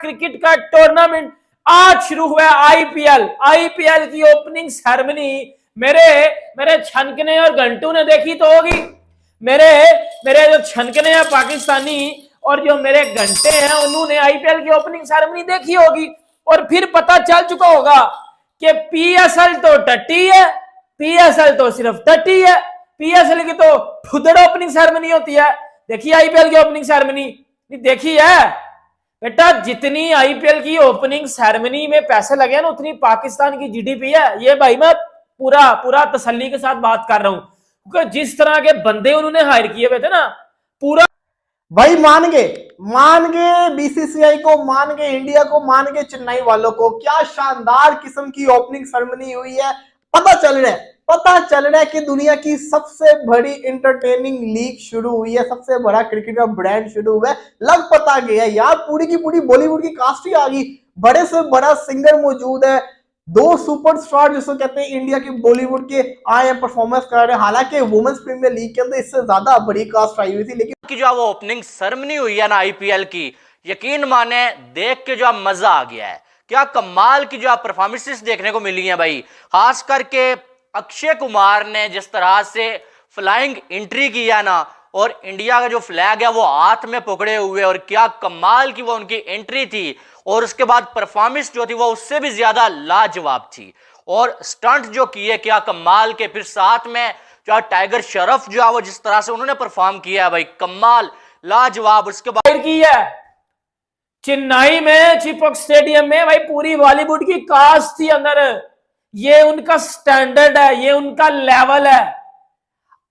Cricket का tournament आज शुरू हुआ है। आईपीएल की ओपनिंग सेरेमनी मेरे मेरे छनकने और घंटू ने देखी तो होगी। मेरे मेरे जो छनकने हैं पाकिस्तानी और जो मेरे घंटे हैं उन्होंने आईपीएल की ओपनिंग सेरेमनी देखी होगी और फिर पता चल चुका होगा कि पीएसएल तो टट्टी है, पीएसएल तो सिर्फ टट्टी है। पीएसएल की तो फुदड़ ओपनिंग सेरेमनी होती है। देखिए आईपीएल की ओपनिंग सेरेमनी देखी है बेटा। जितनी आईपीएल की ओपनिंग सेरेमनी में पैसे लगे ना उतनी पाकिस्तान की जीडीपी है। ये भाई मैं पूरा तसल्ली के साथ बात कर रहा हूं क्योंकि जिस तरह के बंदे उन्होंने हायर किए हुए थे ना पूरा भाई मान गए बीसीसीआई को, मान गए इंडिया को, मान गए चेन्नई वालों को। क्या शानदार किस्म की ओपनिंग सेरेमनी हुई है। पता चल रहा है कि दुनिया की सबसे बड़ी इंटरटेनिंग लीग शुरू हुई है, सबसे बड़ा क्रिकेट का ब्रांड शुरू हुआ है। लग पता गया यार, पूरी की पूरी बॉलीवुड की कास्ट ही आ गई। बड़े से बड़ा सिंगर मौजूद है, दो सुपरस्टार जिसको कहते हैं इंडिया के बॉलीवुड के आए हैं, परफॉर्मेंस कर रहे हैं। हालांकि वुमेन्स प्रीमियर लीग के अंदर इससे ज्यादा बड़ी कास्ट आई हुई थी, लेकिन की जो वो ओपनिंग सेरेमनी हुई है ना आईपीएल की, यकीन माने देख के जो मजा आ गया है। क्या कमाल की जो परफॉर्मेंसेस देखने को मिली हैं भाई। खास करके अक्षय कुमार ने जिस तरह से फ्लाइंग एंट्री किया ना और इंडिया का जो फ्लैग है वो हाथ में पकड़े हुए, और क्या कमाल की वो उनकी एंट्री थी। और उसके बाद परफॉर्मेंस जो थी वो उससे भी ज्यादा लाजवाब थी, और स्टंट जो किए क्या कमाल के। फिर साथ में जो टाइगर श्रॉफ जो है वो जिस तरह से उन्होंने परफॉर्म किया है भाई, कमाल लाजवाब। उसके बाद की है चेन्नई में चिपक स्टेडियम में भाई पूरी बॉलीवुड की कास्ट थी अंदर। ये उनका स्टैंडर्ड है, ये उनका लेवल है।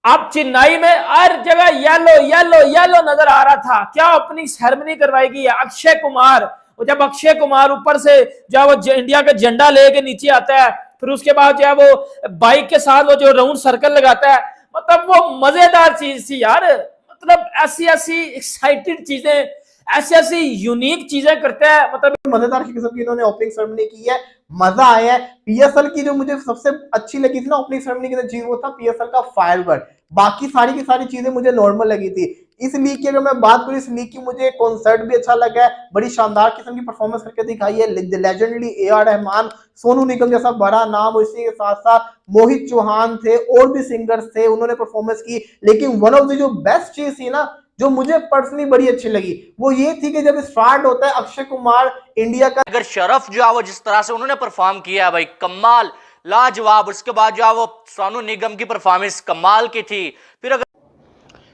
अब चेन्नई में हर जगह येलो येलो येलो नजर आ रहा था। क्या अपनी सेरेमनी करवाई गई है अक्षय कुमार। और जब अक्षय कुमार ऊपर से जो वो इंडिया का झंडा लेके नीचे आता है, फिर उसके बाद जो है वो बाइक के साथ वो जो राउंड सर्कल लगाता है, मतलब वो मजेदार चीज थी यार। मतलब ऐसी ऐसी एक्साइटेड चीजें, ऐसी ऐसी यूनिक चीजें करते हैं। मतलब मजेदार किस्म की इन्होंने ओपनिंग सेरेमनी की है, मजा आया है। पीएसएल की जो मुझे सबसे अच्छी लगी थी ना ओपनिंग सेरेमनी की चीज, वो था पीएसएल का फायरवर्क। बाकी सारी की सारी चीजें मुझे नॉर्मल लगी थी। इस लीग की अगर मैं बात करूं, इस लीग की मुझे कॉन्सर्ट भी अच्छा लगा है। बड़ी शानदार किस्म की परफॉर्मेंस करके दिखाई है लेजेंडली ए.आर. रहमान, सोनू निगम जैसा बड़ा नाम, और इसी के साथ साथ मोहित चौहान थे, और भी सिंगर्स थे, उन्होंने परफॉर्मेंस की। लेकिन वन ऑफ द जो बेस्ट चीज थी ना, जो मुझे पर्सनली बड़ी अच्छी लगी, वो ये थी कि जब स्टार्ट होता है अक्षय कुमार इंडिया का टाइगर श्रॉफ जो है वो जिस तरह से उन्होंने परफॉर्म किया है भाई, कमाल लाजवाब। उसके बाद जो है वो सोनू निगम की परफॉर्मेंस कमाल की थी। फिर अगर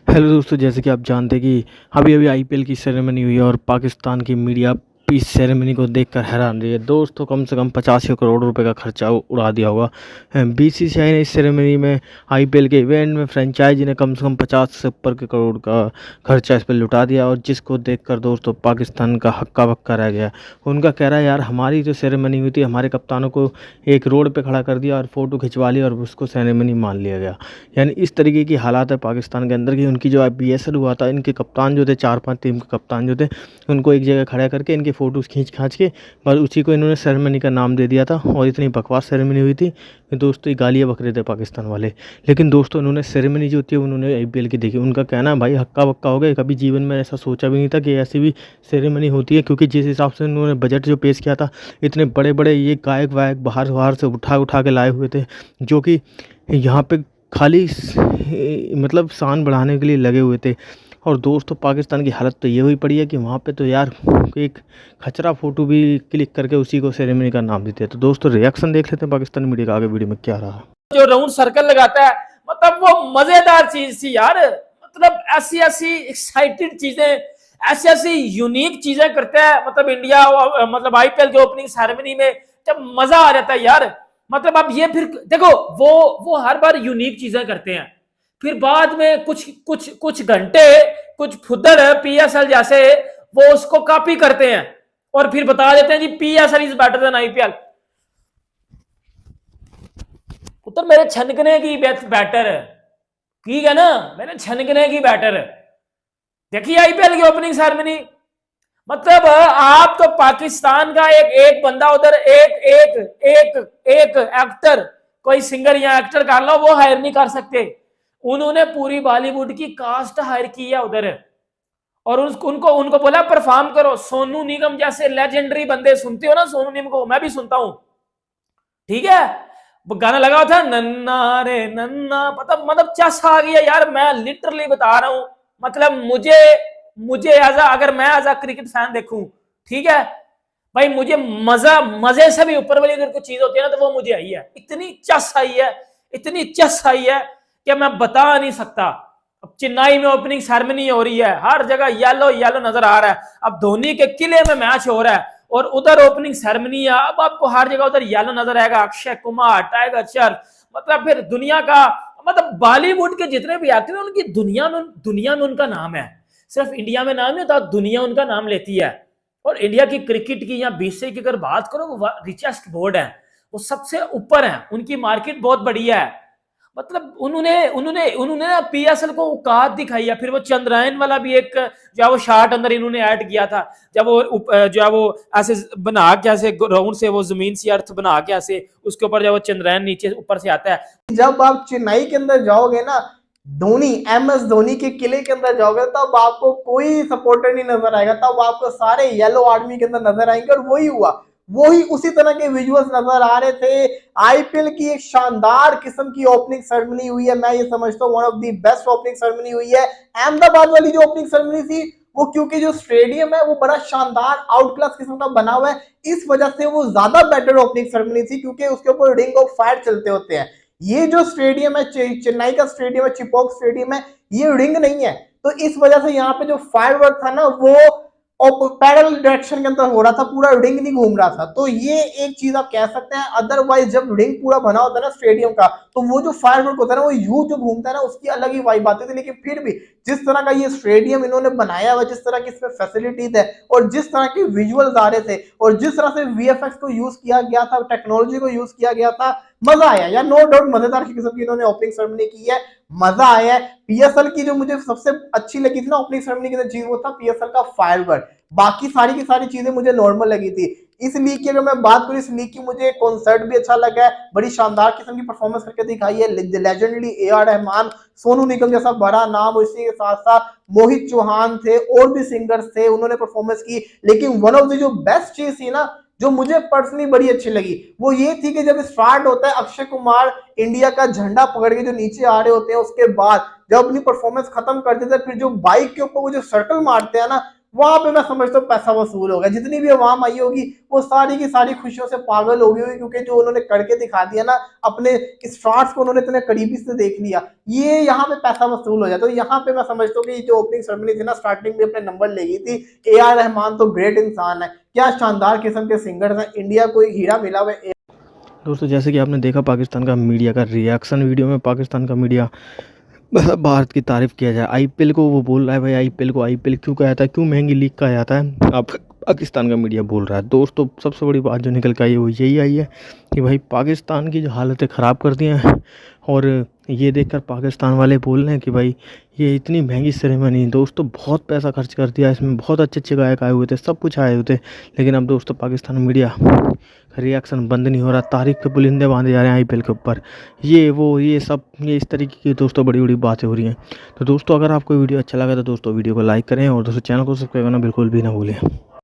हेलो दोस्तों, जैसे कि आप जानते हैं कि अभी आईपीएल की सेरेमनी हुई है और पाकिस्तान की मीडिया इस सेरेमनी को देखकर हैरान रही है। दोस्तों कम से कम 85 करोड़ रुपए का खर्चा उड़ा दिया होगा बीसीसीआई ने इस सेरेमनी में। आईपीएल के इवेंट में फ्रेंचाइजी ने कम से कम 50 से ऊपर के करोड़ का खर्चा इस पर लुटा दिया, और जिसको देखकर दोस्तों पाकिस्तान का हक्का बक्का रह गया। उनका कह रहा है यार हमारी जो सेरेमनी हुई थी, हमारे कप्तानों को एक रोड पर खड़ा कर दिया और फ़ोटो खिंचवा ली और उसको सेरेमनी मान लिया गया। यानी इस तरीके की हालात है पाकिस्तान के अंदर की। उनकी जो बीएसएल हुआ था, इनके कप्तान जो थे, 4-5 टीम के कप्तान जो थे, उनको एक जगह खड़ा करके इनके फ़ोटोज़ खींच के बस उसी को इन्होंने सेरेमनी का नाम दे दिया था। और इतनी बकवास सेरेमनी हुई थी कि दोस्तों ये गालियाँ बक रहे थे पाकिस्तान वाले। लेकिन दोस्तों उन्होंने सेरेमनी जो होती है उन्होंने आईपीएल की देखी। उनका कहना है भाई हक्का बक्का हो गया। कभी जीवन में ऐसा सोचा भी नहीं था कि ऐसी भी सेरेमनी होती है, क्योंकि जिस हिसाब से उन्होंने बजट जो पेश किया था, इतने बड़े बड़े ये गायक वायक बाहर से उठा के लाए हुए थे, जो कि यहाँ पे खाली मतलब शान बढ़ाने के लिए लगे हुए थे। और दोस्तों पाकिस्तान की हालत तो ये हुई पड़ी है कि वहाँ पे तो यार एक खचरा फ़ोटो भी क्लिक करके उसी को सेरेमनी का नाम देते हैं। तो दोस्तों रिएक्शन देख लेते हैं पाकिस्तानी मीडिया का आगे वीडियो में क्या रहा। जो राउंड सर्कल लगाता है, मतलब वो मजेदार चीज थी यार। मतलब ऐसी ऐसी एक्साइटेड चीजें, ऐसी ऐसी यूनिक चीजें करते हैं। मतलब इंडिया मतलब आईपीएल के ओपनिंग सेरेमनी में जब मजा आ जाता है यार। मतलब अब ये फिर देखो वो हर बार यूनिक चीजें करते हैं, फिर बाद में कुछ घंटे कुछ फुद्दड़ पीएसएल जैसे वो उसको कॉपी करते हैं और फिर बता देते हैं जी PSL is better than IPL. तो मेरे छनकने की बैटर है, ठीक है ना, मेरे छनकने की बैटर है। देखिए आईपीएल की ओपनिंग सेरेमनी, मतलब आप तो पाकिस्तान का एक बंदा उधर एक एक्टर, कोई सिंगर या एक्टर कर लो, वो हायर नहीं कर सकते। उन्होंने पूरी बॉलीवुड की कास्ट हायर की है उधर, और उनको उनको बोला परफॉर्म करो। सोनू निगम जैसे लेजेंडरी बंदे सुनते हो ना, सोनू निगम को मैं भी सुनता हूं, ठीक है। वो गाना लगा था नन्ना रे नन्ना, मतलब चस आ गया यार। मैं लिटरली बता रहा हूं, मतलब मुझे अगर मैं एज अ क्रिकेट फैन देखूं, ठीक है भाई, मुझे मजे से भी ऊपर वाली अगर कोई चीज होती है ना, तो वो मुझे आई है। इतनी चस आई है, इतनी चस आई है कि मैं बता नहीं सकता। अब चेन्नई में ओपनिंग सेरेमनी हो रही है, हर जगह येलो येलो नजर आ रहा है। अब धोनी के किले में मैच हो रहा है और उधर ओपनिंग सेरेमनी है, अब आपको हर जगह उधर येलो नजर आएगा। अक्षय कुमार, टाइगर श्रॉफ, मतलब फिर दुनिया का, मतलब बॉलीवुड के जितने भी एक्टर हैं उनकी दुनिया में उनका नाम है। सिर्फ इंडिया में नाम नहीं होता, दुनिया उनका नाम लेती है। और इंडिया की क्रिकेट की या बीसीसीआई की अगर बात करो, वो रिचेस्ट बोर्ड है, वो सबसे ऊपर है, उनकी मार्केट बहुत बढ़िया है। मतलब उन्होंने पीएसएल को औकात दिखाई है। फिर वो चंद्रयान वाला भी एक जो है वो शार्ट अंदर इन्होंने ऐड किया था, जब वो जो है वो ऐसे बना के ऐसे ग्राउंड से वो जमीन से अर्थ बना के ऐसे उसके ऊपर जब वो चंद्रयान नीचे ऊपर से आता है। जब आप चेन्नई के अंदर जाओगे ना, धोनी एमएस धोनी के किले के अंदर जाओगे, तब आपको कोई सपोर्टर नहीं नजर आएगा, तब आपको सारे येलो आर्मी के अंदर नजर आएंगे। और वही हुआ, वही उसी तरह के विजुअल्स नजर आ रहे थे। आईपीएल की एक शानदार किस्म की ओपनिंग सेरेमनी हुई है। मैं ये समझता हूँ one of the best opening ceremony हुई है। अहमदाबाद वाली जो ओपनिंग सेरेमनी थी, वो क्योंकि जो स्टेडियम है वो बड़ा शानदार आउट क्लास किस्म का बना हुआ है, इस वजह से वो ज्यादा बेटर ओपनिंग सेरेमनी थी, क्योंकि उसके ऊपर रिंग ऑफ फायर चलते होते हैं। ये जो स्टेडियम है, चेन्नई का स्टेडियम है, चिपॉक स्टेडियम है, ये रिंग नहीं है, तो इस वजह से यहाँ पे जो फायरवर्क था ना, वो पैरेलल डायरेक्शन के अंदर हो रहा था, पूरा रिंग नहीं घूम रहा था। तो ये एक चीज आप कह सकते हैं। अदरवाइज जब रिंग पूरा बना होता है ना स्टेडियम का, तो वो जो फायरवर्क होता है ना, वो यू जो घूमता है ना, उसकी अलग ही वाइब आती थी। लेकिन फिर भी जिस तरह का ये स्टेडियम इन्होंने बनाया हुआ, जिस तरह की इसमें फैसिलिटीज है, और जिस तरह के विजुअल्स आ रहे थे, और जिस तरह से वीएफएक्स को यूज किया गया था, टेक्नोलॉजी को यूज किया गया था, मजा आया यार। नो डाउट मजेदार किस्म की इन्होंने ओपनिंग सेरेमनी की है, मजा आया है। पीएसएल की जो मुझे सबसे अच्छी लगी थी ना ओपनिंग सेरेमनी की चीज, वो था पीएसएल का फायरवर्क। बाकी सारी की सारी चीजें मुझे नॉर्मल लगी थी। इस लीग की अगर मैं बात करूं, इस लीग की मुझे कॉन्सर्ट भी अच्छा लगा है, बड़ी शानदार किस्म की परफॉर्मेंस करके दिखाई है। Legendary A R. रहमान, सोनू निगम जैसा बड़ा नाम, इसी के साथ साथ मोहित चौहान थे, और भी सिंगर्स थे, उन्होंने परफॉर्मेंस की। लेकिन वन ऑफ द जो बेस्ट चीज थी ना, जो मुझे पर्सनली बड़ी अच्छी लगी, वो ये थी कि जब स्टार्ट होता है, अक्षय कुमार इंडिया का झंडा पकड़ के जो नीचे आ रहे होते हैं, उसके बाद जब अपनी परफॉर्मेंस खत्म कर देते हैं, फिर जो बाइक के ऊपर वो जो सर्कल मारते हैं ना, वहां पे मैं समझता हूँ पैसा वसूल होगा। जितनी भी अवाम आई होगी, वो सारी की सारी खुशियों से पागल हो गई होगी, क्योंकि जो उन्होंने करके दिखा दिया ना, अपने स्टार्स को उन्होंने इतने करीबी से देख लिया, ये यहाँ पे पैसा वसूल हो जाता है। तो यहाँ पे मैं समझता हूँ कि जो ओपनिंग सेरेमनी थी ना, स्टार्टिंग में अपने नंबर ले गई थी। ए.आर. रहमान तो ग्रेट इंसान है, क्या शानदार किस्म के सिंगर्स हैं, इंडिया को एक हीरा मिला हुआ है। दोस्तों जैसे कि आपने देखा पाकिस्तान का मीडिया का रिएक्शन वीडियो में, पाकिस्तान का मीडिया भारत की तारीफ किया जाए। आईपीएल को वो बोल रहा है भाई, आईपीएल क्यों कहा जाता है, क्यों महंगी लीग कहा जाता है, आप पाकिस्तान का मीडिया बोल रहा है। दोस्तों सबसे बड़ी बात जो निकल के आई है वो यही आई है कि भाई पाकिस्तान की जो हालतें ख़राब कर दी हैं, और ये देखकर पाकिस्तान वाले बोल रहे हैं कि भाई ये इतनी महंगी सेरेमनी, दोस्तों बहुत पैसा खर्च कर दिया इसमें, बहुत अच्छे अच्छे गायक आए हुए थे, सब कुछ आए हुए थे, लेकिन अब दोस्तों पाकिस्तान मीडिया का रिएक्शन बंद नहीं हो रहा, तारीफ के पुलिंदे बांधे जा रहे हैं आईपीएल के ऊपर, ये सब इस तरीके की दोस्तों बड़ी बड़ी बातें हो रही हैं। तो दोस्तों अगर आपको वीडियो अच्छा लगा तो दोस्तों वीडियो को लाइक करें, और दोस्तों चैनल को सब्सक्राइब करना बिल्कुल भी ना भूलें।